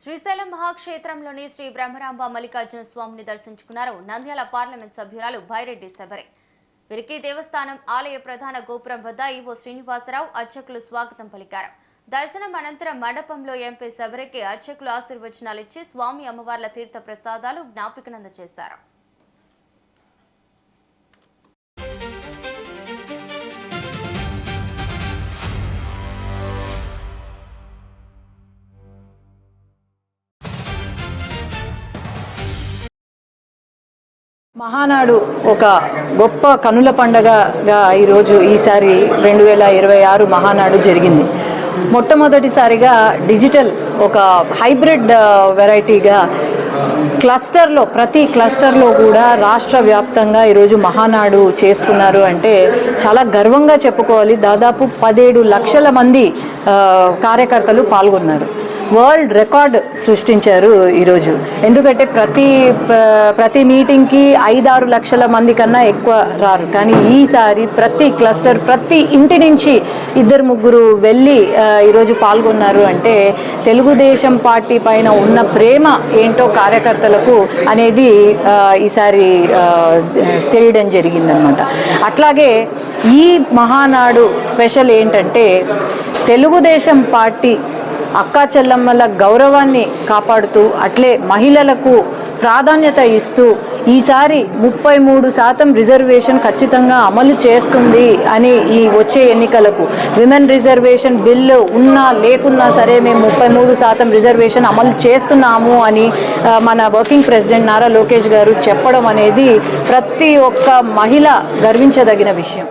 శ్రీశైలం మహాక్షేత్రంలోని శ్రీ బ్రహ్మరాంబ మల్లికార్జున స్వామిని దర్శించుకున్నారు నంద్యాల పార్లమెంట్ సభ్యురాలు భైరెడ్డి శబరి. వీరికి దేవస్థానం ఆలయ ప్రధాన గోపురం వద్ద ఈవో శ్రీనివాసరావు అర్చకులు స్వాగతం పలికారు. దర్శనం అనంతరం మండపంలో ఎంపీ శబరికి అర్చకులు ఆశీర్వచనాలిచ్చి స్వామి అమ్మవార్ల తీర్థ ప్రసాదాలు జ్ఞాపికనందజేశారు. మహానాడు ఒక గొప్ప కనుల పండగగా ఈసారి 2026 మహానాడు జరిగింది. మొట్టమొదటిసారిగా డిజిటల్ ఒక హైబ్రిడ్ వెరైటీగా ప్రతి క్లస్టర్లో కూడా రాష్ట్ర వ్యాప్తంగా ఈరోజు మహానాడు చేసుకున్నారు అంటే చాలా గర్వంగా చెప్పుకోవాలి. దాదాపు 17 లక్షల మంది కార్యకర్తలు పాల్గొన్నారు. వరల్డ్ రికార్డ్ సృష్టించారు ఈరోజు. ఎందుకంటే ప్రతి మీటింగ్కి 5-6 లక్షల మంది కన్నా ఎక్కువ రారు. కానీ ఈసారి ప్రతి క్లస్టర్ ప్రతి ఇంటి నుంచి 2-3 వెళ్ళి ఈరోజు పాల్గొన్నారు అంటే తెలుగుదేశం పార్టీ పైన ఉన్న ప్రేమ ఏంటో కార్యకర్తలకు అనేది ఈసారి తెలియడం జరిగిందనమాట. అట్లాగే ఈ మహానాడు స్పెషల్ ఏంటంటే తెలుగుదేశం పార్టీ అక్కా చెల్లమ్మల గౌరవాన్ని కాపాడుతూ అట్లే మహిళలకు ప్రాధాన్యత ఇస్తూ ఈసారి 33% రిజర్వేషన్ ఖచ్చితంగా అమలు చేస్తుంది అని ఈ వచ్చే ఎన్నికలకు విమెన్ రిజర్వేషన్ బిల్లు ఉన్నా లేకున్నా సరే మేము 33% రిజర్వేషన్ అమలు చేస్తున్నాము అని మన వర్కింగ్ ప్రెసిడెంట్ నారా లోకేష్ గారు చెప్పడం అనేది ప్రతి ఒక్క మహిళ గర్వించదగిన విషయం.